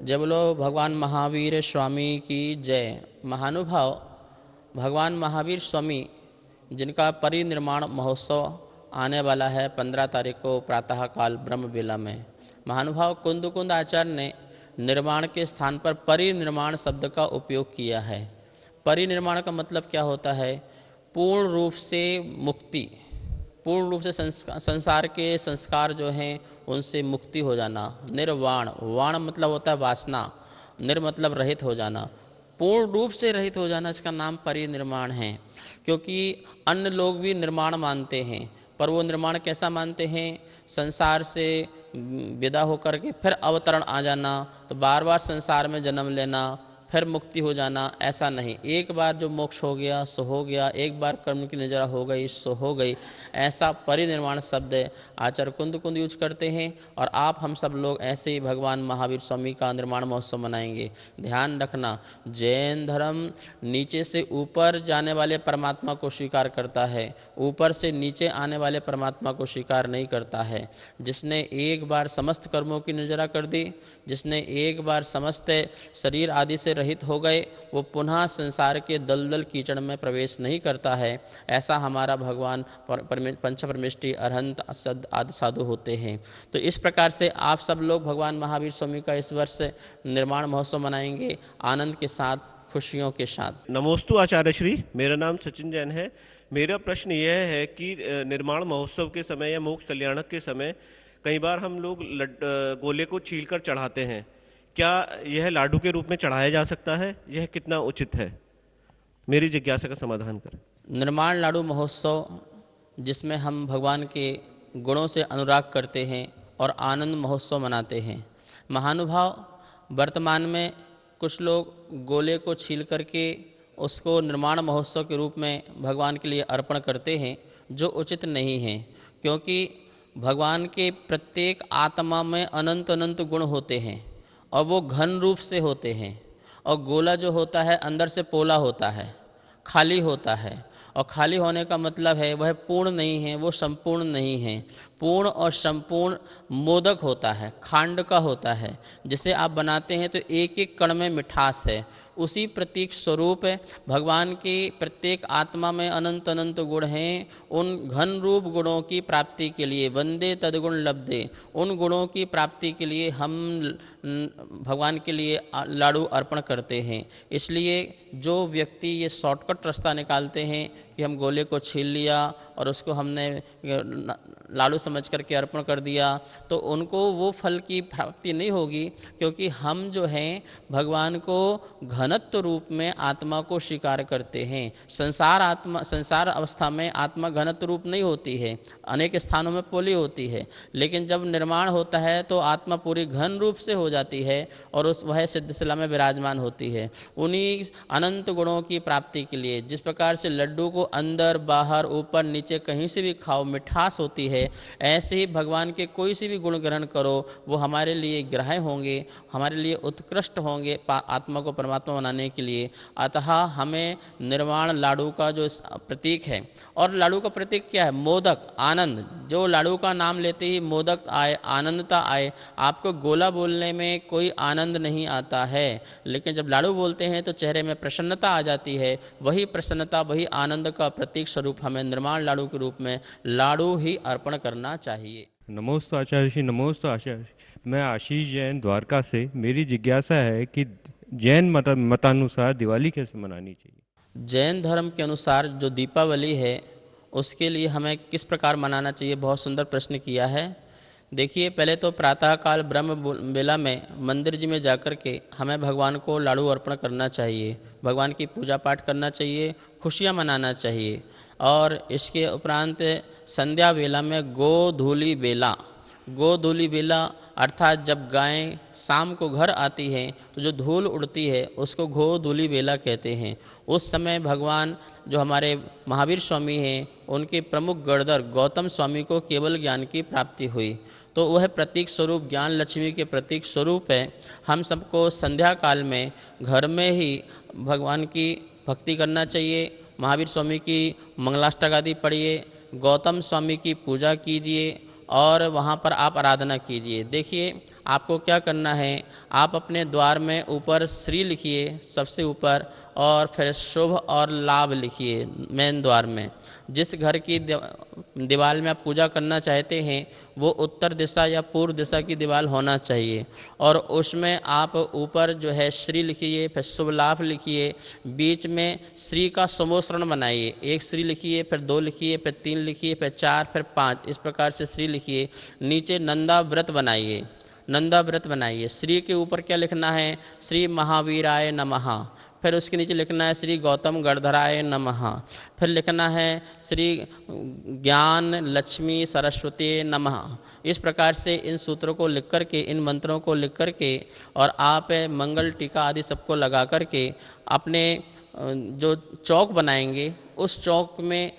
जय बोलो भगवान महावीर स्वामी की जय। महानुभाव, भगवान महावीर स्वामी जिनका परिनिर्माण महोत्सव आने वाला है 15 तारीख को प्रातःकाल ब्रह्म बेला में, महानुभाव कुंद कुंद आचार्य ने निर्माण के स्थान पर परिनिर्माण शब्द का उपयोग किया है। परिनिर्माण का मतलब क्या होता है? पूर्ण रूप से मुक्ति, पूर्ण रूप से संसार के संस्कार जो हैं उनसे मुक्ति हो जाना। निर्वाण, वाण मतलब होता है वासना, निर मतलब रहित हो जाना, पूर्ण रूप से रहित हो जाना, इसका नाम परिनिर्माण है। क्योंकि अन्य लोग भी निर्माण मानते हैं, पर वो निर्माण कैसा मानते हैं? संसार से विदा होकर के फिर अवतरण आ जाना, तो बार बार संसार में जन्म लेना, फिर मुक्ति हो जाना, ऐसा नहीं। एक बार जो मोक्ष हो गया सो हो गया, एक बार कर्म की निजरा हो गई सो हो गई, ऐसा परिनिर्वाण शब्द आचार्य कुंद कुंद यूज करते हैं। और आप हम सब लोग ऐसे ही भगवान महावीर स्वामी का निर्माण महोत्सव मनाएंगे। ध्यान रखना, जैन धर्म नीचे से ऊपर जाने वाले परमात्मा को स्वीकार करता है, ऊपर से नीचे आने वाले परमात्मा को स्वीकार नहीं करता है। जिसने एक बार समस्त कर्मों की निजरा कर दी, जिसने एक बार समस्त शरीर आदि से रहित हो गए, वो पुनः संसार के दलदल कीचड़ में प्रवेश नहीं करता है। ऐसा हमारा भगवान पंच परमेष्टि अरहंत आदि साधु होते हैं। तो इस प्रकार से आप सब लोग भगवान महावीर स्वामी का इस वर्ष निर्माण महोत्सव मनाएंगे आनंद के साथ, खुशियों के साथ। नमोस्तु आचार्य श्री, मेरा नाम सचिन जैन है। मेरा प्रश्न यह है कि निर्माण महोत्सव के समय या मोक्ष कल्याणक के समय कई बार हम लोग गोले को छीलकर चढ़ाते हैं। क्या यह लाडू के रूप में चढ़ाया जा सकता है? यह कितना उचित है? मेरी जिज्ञासा का समाधान करें। निर्माण लाडू महोत्सव, जिसमें हम भगवान के गुणों से अनुराग करते हैं और आनंद महोत्सव मनाते हैं। महानुभाव, वर्तमान में कुछ लोग गोले को छील करके उसको निर्माण महोत्सव के रूप में भगवान के लिए अर्पण करते हैं, जो उचित नहीं है। क्योंकि भगवान के प्रत्येक आत्मा में अनंत अनंत गुण होते हैं और वो घन रूप से होते हैं। और गोला जो होता है अंदर से पोला होता है, खाली होता है। और खाली होने का मतलब है वह पूर्ण नहीं है, वो संपूर्ण नहीं है। पूर्ण और संपूर्ण मोदक होता है, खांड का होता है, जिसे आप बनाते हैं तो एक एक कण में मिठास है। उसी प्रतीक स्वरूप भगवान की प्रत्येक आत्मा में अनंत अनंत गुण हैं। उन घन रूप गुणों की प्राप्ति के लिए, वंदे तदगुण लब्धे, उन गुणों की प्राप्ति के लिए हम भगवान के लिए लाडू अर्पण करते हैं। इसलिए जो व्यक्ति ये शॉर्टकट रास्ता निकालते हैं कि हम गोले को छील लिया और उसको हमने लाडू समझ करके अर्पण कर दिया, तो उनको वो फल की प्राप्ति नहीं होगी। क्योंकि हम जो हैं भगवान को घनत्व रूप में आत्मा को स्वीकार करते हैं। संसार अवस्था में आत्मा घनत्व रूप नहीं होती है, अनेक स्थानों में पोली होती है। लेकिन जब निर्माण होता है तो आत्मा पूरी घन रूप से हो जाती है और वह सिद्धशिला में विराजमान होती है। उन्हीं अनंत गुणों की प्राप्ति के लिए, जिस प्रकार से लड्डू को अंदर बाहर ऊपर नीचे कहीं से भी खाओ मिठास होती है, ऐसे ही भगवान के कोई से भी गुण ग्रहण करो वो हमारे लिए ग्राह्य होंगे, हमारे लिए उत्कृष्ट होंगे आत्मा को परमात्मा बनाने के लिए। अतः हमें निर्वाण लाडू का जो प्रतीक है, और लाडू का प्रतीक क्या है? मोदक, आनंद। जो लाडू का नाम लेते ही मोदक आए, आनंदता आए। आपको गोला बोलने में कोई आनंद नहीं आता है, लेकिन जब लाडू बोलते हैं तो चेहरे में प्रसन्नता आ जाती है। वही प्रसन्नता, वही आनंद का प्रतीक स्वरूप हमें निर्माण लाडू के रूप में लाडू ही अर्पण करना चाहिए। नमोस्तु आचार्य श्री, नमोस्तु आचार्य श्री। मैं आशीष जैन द्वारका से। मेरी जिज्ञासा है कि जैन मतानुसार दिवाली कैसे मनानी चाहिए? जैन धर्म के अनुसार जो दीपावली है उसके लिए हमें किस प्रकार मनाना चाहिए, बहुत सुंदर प्रश्न किया है। देखिए, पहले तो प्रातःकाल ब्रह्म बेला में मंदिर जी में जाकर के हमें भगवान को लाडू अर्पण करना चाहिए, भगवान की पूजा पाठ करना चाहिए, खुशियाँ मनाना चाहिए। और इसके उपरांत संध्या बेला में गोधूली बेला, गोधूली बेला अर्थात जब गायें शाम को घर आती हैं तो जो धूल उड़ती है उसको गोधूली बेला कहते हैं। उस समय भगवान जो हमारे महावीर स्वामी हैं उनके प्रमुख गणधर गौतम स्वामी को केवल ज्ञान की प्राप्ति हुई, तो वह प्रतीक स्वरूप ज्ञान लक्ष्मी के प्रतीक स्वरूप है। हम सबको संध्या काल में घर में ही भगवान की भक्ति करना चाहिए। महावीर स्वामी की मंगलाष्टक आदि पढ़िए, गौतम स्वामी की पूजा कीजिए और वहाँ पर आप आराधना कीजिए। देखिए, आपको क्या करना है, आप अपने द्वार में ऊपर श्री लिखिए सबसे ऊपर, और फिर शुभ और लाभ लिखिए मेन द्वार में। जिस घर की दीवार में आप पूजा करना चाहते हैं वो उत्तर दिशा या पूर्व दिशा की दीवार होना चाहिए, और उसमें आप ऊपर जो है श्री लिखिए, फिर शुभ लाभ लिखिए, बीच में श्री का समोसरण बनाइए। एक श्री लिखिए, फिर 2 लिखिए, फिर 3 लिखिए, फिर 4, फिर 5, इस प्रकार से श्री लिखिए। नीचे नंदा व्रत बनाइए, नंदा व्रत बनाइए। श्री के ऊपर क्या लिखना है, श्री महावीराय नमः। फिर उसके नीचे लिखना है श्री गौतम गणधराय नमः। फिर लिखना है श्री ज्ञान लक्ष्मी सरस्वती नमः। इस प्रकार से इन सूत्रों को लिख कर के, इन मंत्रों को लिख कर के, और आप मंगल टीका आदि सबको लगा कर के अपने जो चौक बनाएंगे उस चौक में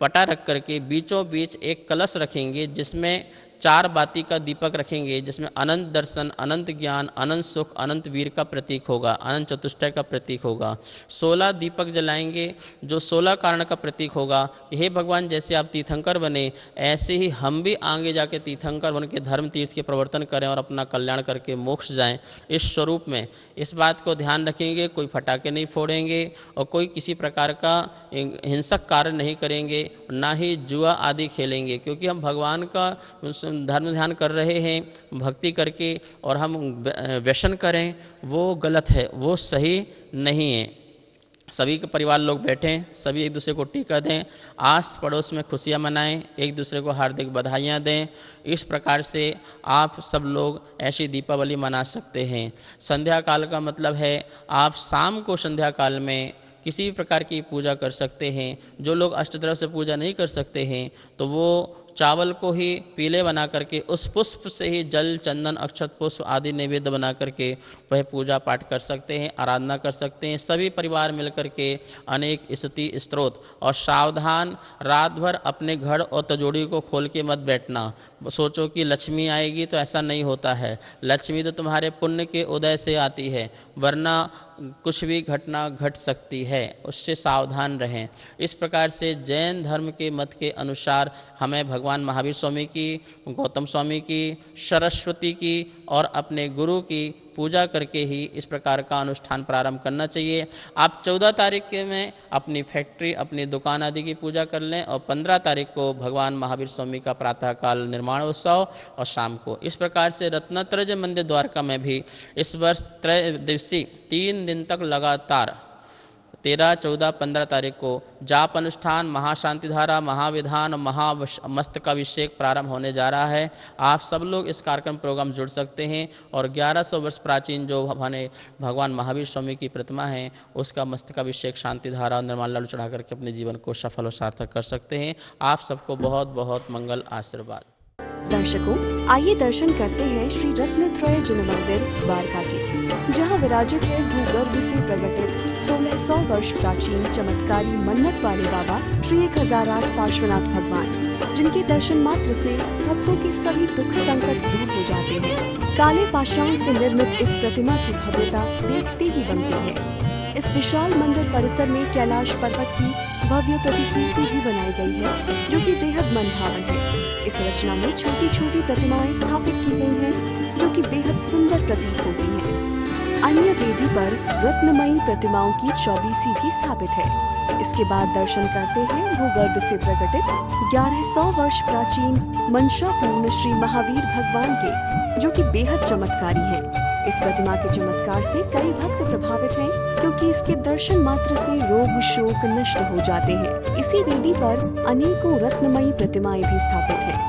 पटा रख करके बीचों बीच एक कलश रखेंगे, जिसमें 4 बाती का दीपक रखेंगे, जिसमें अनंत दर्शन, अनंत ज्ञान, अनंत सुख, अनंत वीर का प्रतीक होगा, अनंत चतुष्टय का प्रतीक होगा। 16 दीपक जलाएंगे जो 16 कारण का प्रतीक होगा। हे भगवान, जैसे आप तीर्थंकर बने ऐसे ही हम भी आगे जाके तीर्थंकर बन के धर्म तीर्थ के प्रवर्तन करें और अपना कल्याण करके मोक्ष जाएं। इस स्वरूप में इस बात को ध्यान रखेंगे, कोई पटाखे नहीं फोड़ेंगे और कोई किसी प्रकार का हिंसक कार्य नहीं करेंगे, ना ही जुआ आदि खेलेंगे, क्योंकि हम भगवान का धर्म ध्यान कर रहे हैं भक्ति करके और हम व्यसन करें वो गलत है, वो सही नहीं है। सभी के परिवार लोग बैठें, सभी एक दूसरे को टीका दें, आस पड़ोस में खुशियां मनाएं, एक दूसरे को हार्दिक बधाइयां दें। इस प्रकार से आप सब लोग ऐसी दीपावली मना सकते हैं। संध्या काल का मतलब है आप शाम को संध्या काल में किसी भी प्रकार की पूजा कर सकते हैं। जो लोग अष्टद्रव्य से पूजा नहीं कर सकते हैं तो वो चावल को ही पीले बना करके उस पुष्प से ही जल चंदन अक्षत पुष्प आदि नैवेद्य बना करके वह पूजा पाठ कर सकते हैं, आराधना कर सकते हैं। सभी परिवार मिलकर के अनेक स्तुति स्तोत्र, और सावधान रात भर अपने घर और तिजोरी को खोल के मत बैठना। सोचो कि लक्ष्मी आएगी, तो ऐसा नहीं होता है। लक्ष्मी तो तुम्हारे पुण्य के उदय से आती है, वरना कुछ भी घटना घट सकती है, उससे सावधान रहें। इस प्रकार से जैन धर्म के मत के अनुसार हमें भगवान महावीर स्वामी की, गौतम स्वामी की, सरस्वती की और अपने गुरु की पूजा करके ही इस प्रकार का अनुष्ठान प्रारंभ करना चाहिए। आप 14 तारीख में अपनी फैक्ट्री, अपनी दुकान आदि की पूजा कर लें और 15 तारीख को भगवान महावीर स्वामी का प्रातःकाल निर्माण उत्सव और शाम को। इस प्रकार से रत्नात्रय मंदिर द्वारका में भी इस वर्ष त्रयोदशी 3 दिन तक लगातार 13, 14, 15 तारीख को जाप अनुष्ठान, महाशांति धारा, महाविधान, महामस्तकाभिषेक प्रारंभ होने जा रहा है। आप सब लोग इस कार्यक्रम प्रोग्राम जुड़ सकते हैं और 1100 वर्ष प्राचीन जो हमारे भगवान महावीर स्वामी की प्रतिमा है उसका मस्तकाभिषेक, शांति धारा और निर्माण लाडू चढ़ा करके अपने जीवन को सफल और सार्थक कर सकते हैं। आप सबको बहुत बहुत मंगल आशीर्वाद। दर्शकों, आइए दर्शन करते हैं श्री रत्नत्रय जिन मंदिर द्वारका के, जहां विराजित है भूगर्भ से प्रकटित 1600 वर्ष प्राचीन चमत्कारी मन्नत वाले बाबा श्री 1008 पार्श्वनाथ भगवान, जिनके दर्शन मात्र से भक्तों के सभी दुख संकट दूर हो जाते हैं। काले पाषाण से निर्मित इस प्रतिमा की भव्यता देखते ही बनती है। इस विशाल मंदिर परिसर में कैलाश पर्वत की भव्य प्रतिकृति भी बनाई गई है, जो कि बेहद मनभावन है। इस रचना में छोटी छोटी प्रतिमाएं स्थापित की गई हैं, जो कि बेहद सुंदर प्रतीत होती हैं। अन्य वेदी पर रत्नमयी प्रतिमाओं की 24 भी स्थापित है। इसके बाद दर्शन करते हैं भूगर्भ से प्रकटित 1100 वर्ष प्राचीन मंशापूर्ण श्री महावीर भगवान के, जो कि बेहद चमत्कारी है। इस प्रतिमा के चमत्कार से कई भक्त प्रभावित हैं, क्योंकि इसके दर्शन मात्र से रोग शोक नष्ट हो जाते हैं। इसी वेदी पर अनेकों रत्नमयी प्रतिमाएं भी स्थापित हैं।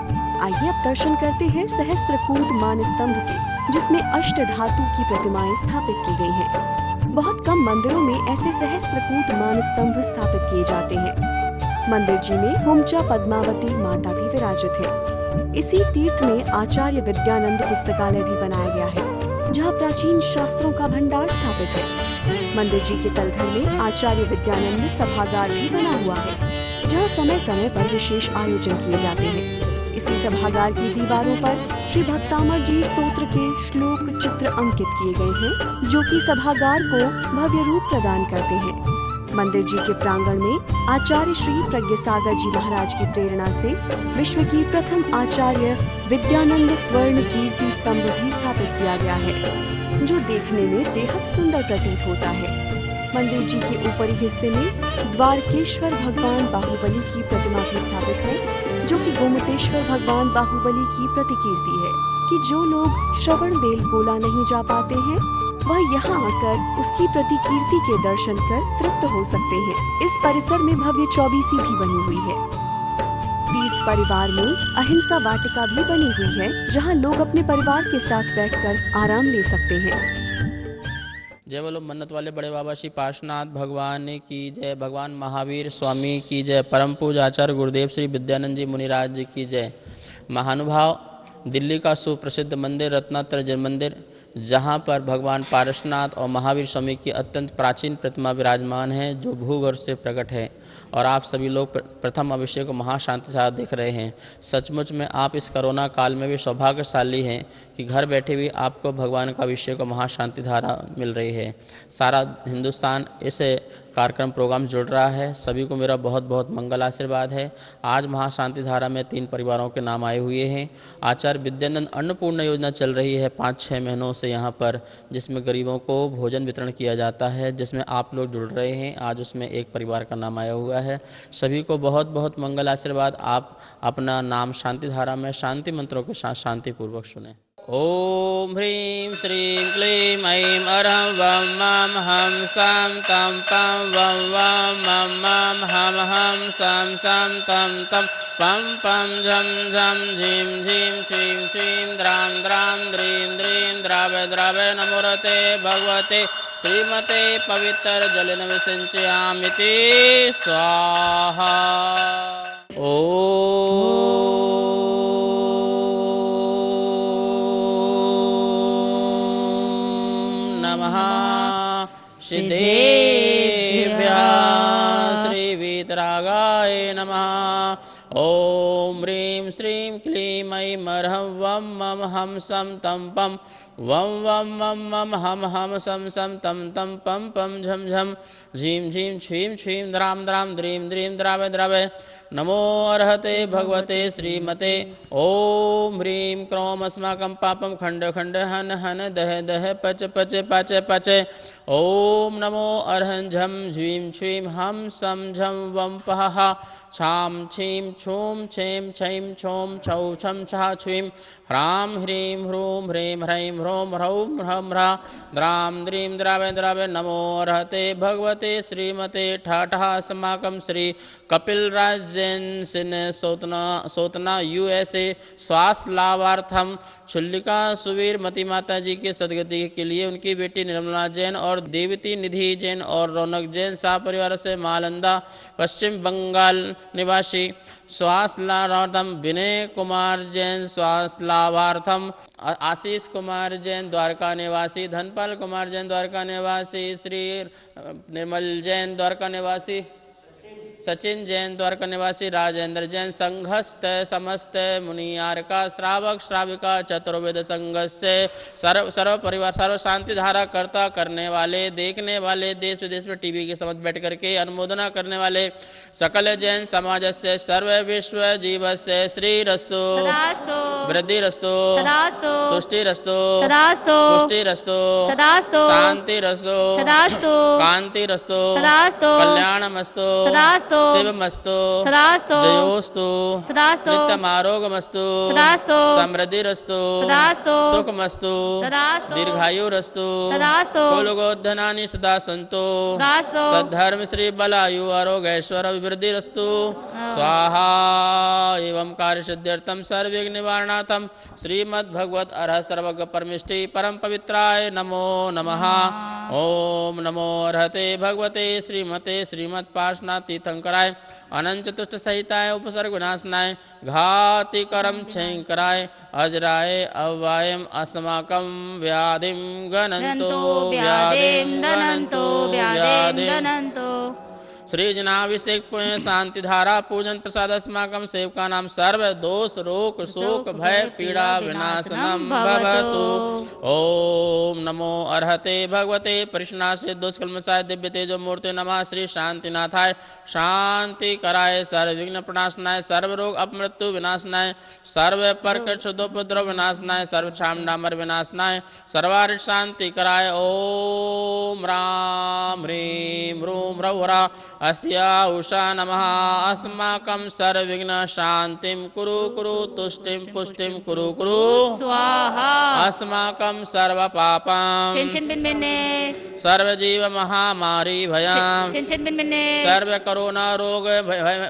आइए अब दर्शन करते हैं सहस्त्रकूट मान स्तंभ के, जिसमें अष्ट धातु की प्रतिमाएं स्थापित की गई हैं। बहुत कम मंदिरों में ऐसे सहस्त्रकूट मान स्तंभ स्थापित किए जाते हैं। मंदिर जी में हुमचा पद्मावती माता भी विराजित है। इसी तीर्थ में आचार्य विद्यानंद पुस्तकालय भी बनाया गया है, जहाँ प्राचीन शास्त्रों का भंडार स्थापित है। मंदिर जी के तलघर में आचार्य विद्यानंद सभागार भी बना हुआ है, जहाँ समय समय पर विशेष आयोजन किए जाते हैं। इसी सभागार की दीवारों पर श्री भक्तामर जी स्तोत्र के श्लोक चित्र अंकित किए गए हैं, जो कि सभागार को भव्य रूप प्रदान करते हैं। मंदिर जी के प्रांगण में आचार्य श्री प्रज्ञसागर जी महाराज की प्रेरणा से विश्व की प्रथम आचार्य विद्यानंद स्वर्ण कीर्ति स्तंभ भी स्थापित किया गया है, जो देखने में बेहद सुंदर प्रतीत होता है। मंदिर जी के ऊपरी हिस्से में द्वारकेश्वर भगवान बाहुबली की प्रतिमा भी स्थापित है, जो कि गोमतेश्वर भगवान बाहुबली की प्रतिकीर्ति है कि जो लोग श्रवण बेलगोला नहीं जा पाते हैं वह यहाँ आकर उसकी प्रतिकीर्ति के दर्शन कर तृप्त हो सकते हैं। इस परिसर में भव्य चौबीसी भी बनी हुई है। तीर्थ परिवार में अहिंसा वाटिका भी बनी हुई है, जहाँ लोग अपने परिवार के साथ बैठकर आराम ले सकते हैं। जय बोलो मन्नत वाले बड़े बाबा श्री पार्श्वनाथ भगवान की जय, भगवान महावीर स्वामी की जय, परम पूज्य आचार्य गुरुदेव श्री विद्यानंद जी मुनिराज जी की जय। महानुभाव, दिल्ली का सुप्रसिद्ध मंदिर रत्नात्रय जैन मंदिर, जहाँ पर भगवान पार्श्वनाथ और महावीर स्वामी की अत्यंत प्राचीन प्रतिमा विराजमान है, जो भूगर्भ से प्रकट है, और आप सभी लोग प्रथम अभिषेक को महाशांति से देख रहे हैं। सचमुच में आप इस कोरोना काल में भी सौभाग्यशाली हैं कि घर बैठे भी आपको भगवान का अभिषेक को महाशांति धारा मिल रही है। सारा हिंदुस्तान इस कार्यक्रम प्रोग्राम जुड़ रहा है। सभी को मेरा बहुत बहुत मंगल आशीर्वाद है। आज महाशांति धारा में 3 परिवारों के नाम आए हुए हैं। आचार्य विद्यानंद अन्नपूर्ण योजना चल रही है 5-6 महीनों से यहाँ पर, जिसमें गरीबों को भोजन वितरण किया जाता है, जिसमें आप लोग जुड़ रहे हैं। आज उसमें एक परिवार का नाम आया हुआ है। सभी को बहुत बहुत मंगल आशीर्वाद। आप अपना नाम शांति धारा में शांति मंत्रों के साथ शांतिपूर्वक सुने। ओम ह्रीं श्रीं क्लीं ऐं अरहं वं मं हम सं तं पं वं वं मं मं हम हम सं सं तं तं पं पं झं झं झीं झीं श्रीं श्रीं द्रां द्रां द्रीं द्रीं द्रावे द्रावे नमोरते भगवते श्रीमते पवित्र जलेन विसिंचयामिति स्वाहा। सिद्धेभ्यः श्रीवीतरागाय नमः। ओम ह्रीं श्रीं क्लीं ऐं अरहं वं मं हम सं तं पं वं वं मं मं हम हम सं सं तं तं पं पं झं झं झीं झीं छीं छीं द्रां द्रां द्रीं द्रीं द्रावे द्रावे नमो अर्हते भगवते श्रीमते। ओम ह्रीं क्रोम अस्माकं पापं खंड खंड हन हन दह दह पच पच पच पच। ओम नमो अर्हं झं झीं छीं हम सं झं वं पह छां छीं छूं छें छैं छौं छौ छं छः छीं ह्रां ह्रीं ह्रूं ह्रीं ह्रैं ह्रौं ह्रौं ह्रं ह्रा द्रां द्रीं द्रावे द्रावे नमो अर्हते भगवते श्रीमते। ठाठः अस्माकं श्री कपिलराज जैन सिन सोतना USA स्वास्थ्य लाभार्थम छुल्लिका सुवीर मती माता जी के सदगति के लिए उनकी बेटी निर्मला जैन और देवती निधि जैन और रौनक जैन साह परिवार से मालंदा पश्चिम बंगाल निवासी स्वास्थ्य लाभार्थम विनय कुमार जैन स्वास्थ्य लाभार्थम आशीष कुमार जैन द्वारका निवासी धनपाल कुमार जैन द्वारका निवासी श्री निर्मल जैन द्वारका निवासी सचिन जैन द्वारका निवासी राजेंद्र जैन संघस्थ समस्त मुनियारका श्रावक श्राविका चतुर्वेद संघ से सर्व परिवार सर्व शांति धारा कर्ता करने वाले देखने वाले देश विदेश में टीवी के समझ बैठ करके अनुमोदना करने वाले सकल जैन समाज से सर्व विश्व जीव से श्री रस्तु वृद्धि रस्तु तुष्टि रस्तु पुष्टि रस्तु शांति रस्तु कांति रस्तु कल्याणमस्तु शिवमस्तु जयोस्तु नित्यमारोगमस्तु समृद्धिरस्तु सुखमस्तु दीर्घायुरस्तु कुलगोधनानि सदा सन्तु सद्धर्म श्री बलायु आरोग्यश्वर अभिवृद्धिरस्तु स्वाहा। एवं कार्य सिद्ध्यर्थम सर्वविघ्न निवारणार्थम श्रीमद्भगवत अरह सर्वज्ञ परमेष्टि परम पवित्राय नमो नमः। ओम नमो अर्हते भगवते श्रीमते श्रीमत् पार्श्वनाथ तीर्थंकराय अनंत चतुष्ट सहिताय उपसर्ग विनाशनाय घाति करम क्षयंकराय अजराय अव्वायम अस्माकं व्याधिं गणन्तो व्याधिं गणन्तो व्याधिं गणन्तो श्री जनाभिषेक शांति धारा पूजन प्रसाद अस्माकं सेवका नाम सर्व दोष रोग शोक भय पीड़ा विनाशनम भवतु। ओम नमो अर्हते भगवते परिशनाशे दुष्कल्मषाय दिव्य तेजो मूर्ते नमः। श्री शांतिनाथाय शांति कराय सर्व विघ्न प्रणाशनाय सर्व रोग अपमृत्यु विनाशनाय सर्व प्रकट शुद्धोपद्रव विनाशनाय सर्व क्षाम डामर विनाशनाय सर्वारिष्ट शांति कराय। ओम राम ह्रीं ह्रूं ह्रौरा अस्या उषा नमः। अस्माकं सर्वविघ्न शांतिं कुरु कुरु तुष्टिं पुष्टिं कुरु कुरु स्वाहा। अस्माकं सर्वपापं छिन छिन बिन बिने सर्वजीव महामारी भयं छिन छिन बिन बिने सर्व करोना रोग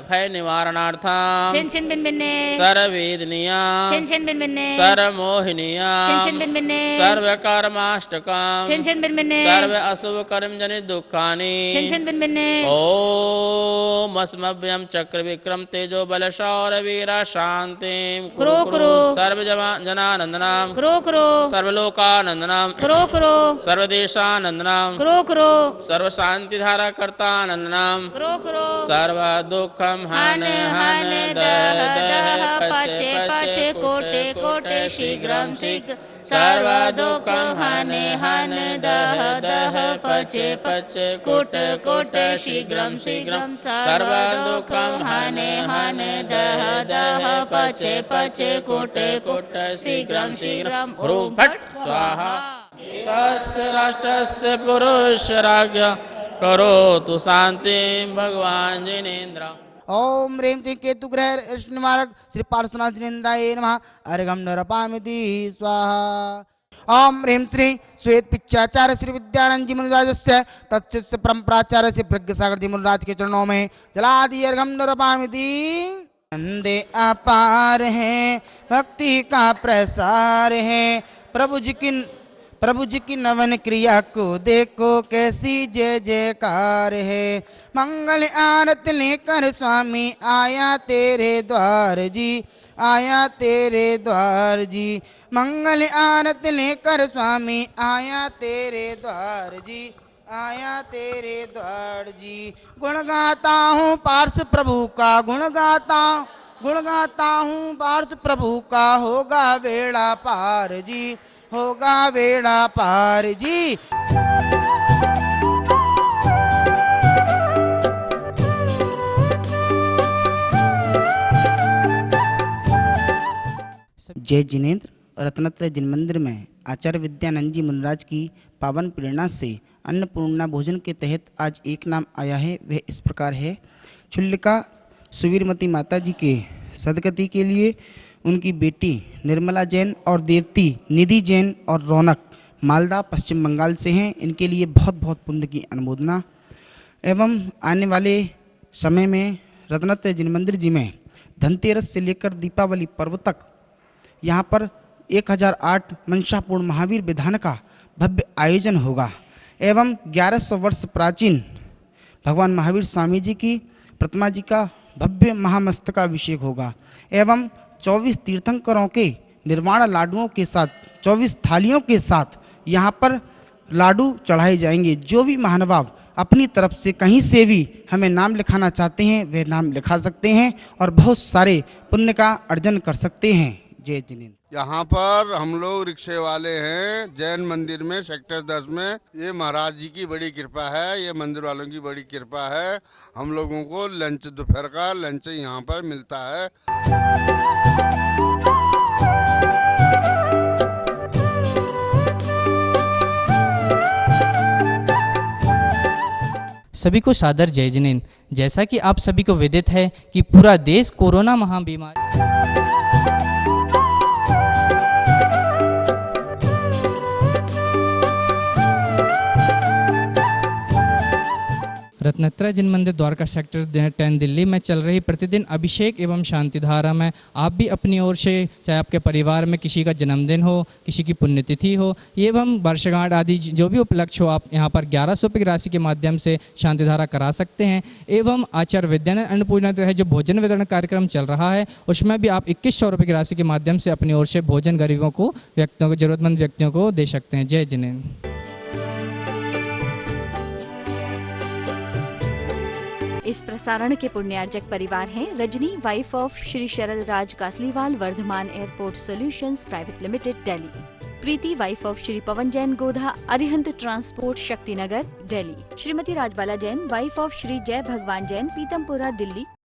भय निवारणार्थं छिन छिन बिन बिने सर्ववेदनीया छिन छिन बिन बिने सर्वमोहिनीया छिन छिन बिन बिने सर्वकर्माष्टकं छिन छिन बिन बिने सर्व अशुभ कर्म जनित दुखानि छिन छिन बिन बिने ओम अस्मभ्यं चक्र विक्रम तेजो बल शौर्य वीरा शांतिं कुरु कुरु सर्व जनानंदनाम कुरु कुरु सर्वलोकानंदनाम कुरु कुरु सर्वदेशानंदनाम कुरु कुरु सर्व शांति धारा कर्तानंदनाम कुरु कुरु सर्व दुखम हन हन दह दह पचे पचे कोटे कोटे शीघ्रम शीघ्र सर्व दुखम हन हन दह दह पचे पचे कोट कोट शीघ्रम शीघ्रम सर्व दुखम हन हन दह दह पचे पचे कोट कोट शीघ्रम शीघ्रम ओम फट स्वाहा। राष्ट्रस्य पुरुष राज्ञ करोतु शांतिं भगवान जिनेन्द्र। ओम ह्रीं श्री केतु ग्रह अष्ट निवारक श्री पार्श्वनाथ जिनेन्द्राय नमः। अर्घं नरपामिति स्वाहा। ओम ह्रीं श्री श्वेत पिच्चाचार्य श्री विद्यानंद जी मुनिराजस्य तत्शिष्य परम्पराचार्य श्री प्रज्ञसागर जी मुनिराज के चरणों में जलादि अर्घं नरपामिति। अंधे अपार है भक्ति का प्रसार है प्रभु जी की नवन क्रिया को देखो कैसी जय जयकार है। मंगल आरत लेकर स्वामी आया तेरे द्वार जी आया तेरे द्वार जी। मंगल आरत लेकर स्वामी आया तेरे द्वार जी आया तेरे द्वार जी। गुण गाता हूँ पार्श प्रभु का गुण गाता हूँ पार्श प्रभु का होगा बेड़ा पार जी होगा बेड़ा पार जी। जय जिनेन्द्र। रत्नत्रय जिन मंदिर में आचार्य विद्यानंद जी मुनिराज की पावन प्रेरणा से अन्नपूर्णा भोजन के तहत आज एक नाम आया है। वह इस प्रकार है। छुल्लिका सुवीरमती माता जी के सदगति के लिए उनकी बेटी निर्मला जैन और देवती निधि जैन और रौनक मालदा पश्चिम बंगाल से हैं। इनके लिए बहुत बहुत पुण्य की अनुमोदना। एवं आने वाले समय में रत्नत्रय जिन मंदिर जी में धनतेरस से लेकर दीपावली पर्व तक यहाँ पर 1008 मंशापूर्ण महावीर विधान का भव्य आयोजन होगा। एवं 1100 वर्ष प्राचीन भगवान महावीर स्वामी जी की प्रतिमा जी का भव्य महामस्तकाभिषेक होगा। एवं 24 तीर्थंकरों के निर्वाण लाडुओं के साथ 24 थालियों के साथ यहाँ पर लाडू चढ़ाए जाएंगे। जो भी महानुभाव अपनी तरफ से कहीं से भी हमें नाम लिखाना चाहते हैं वे नाम लिखा सकते हैं और बहुत सारे पुण्य का अर्जन कर सकते हैं। जय जिनेन्द्र। यहाँ पर हम लोग रिक्शे वाले हैं जैन मंदिर में सेक्टर 10 में। ये महाराज जी की बड़ी कृपा है, ये मंदिर वालों की बड़ी कृपा है। हम लोगों को लंच दोपहर का लंच यहाँ पर मिलता है। सभी को सादर जय जिनेन्द्र। जैसा कि आप सभी को विदित है कि पूरा देश कोरोना महाबीमारी रत्नत्रय जिन मंदिर द्वारका सेक्टर 10 दिल्ली में चल रही प्रतिदिन अभिषेक एवं शांतिधारा में आप भी अपनी ओर से, चाहे आपके परिवार में किसी का जन्मदिन हो, किसी की पुण्यतिथि हो एवं वर्षगांठ आदि जो भी उपलक्ष्य हो, आप यहाँ पर 1100 रुपये की राशि के माध्यम से शांतिधारा करा सकते हैं। एवं आचार्य विद्यानंद अन्नपूर्णा है जो भोजन वितरण कार्यक्रम चल रहा है, उसमें भी आप 2100 रुपये की राशि के माध्यम से अपनी ओर से भोजन गरीबों को, व्यक्तियों को, जरूरतमंद व्यक्तियों को दे सकते हैं। जय जिनेन्द्र। इस प्रसारण के पुण्यार्जक परिवार हैं Rajni wife of Shri Sharad Raj Kasliwal Vardhman airport solutions private limited Delhi, Preeti wife of Shri Pawan Jain Godha Arihant transport Shaktinagar Delhi, Shrimati Rajbala Jain wife of Shri Jay Bhagwan Jain Pitampura Delhi,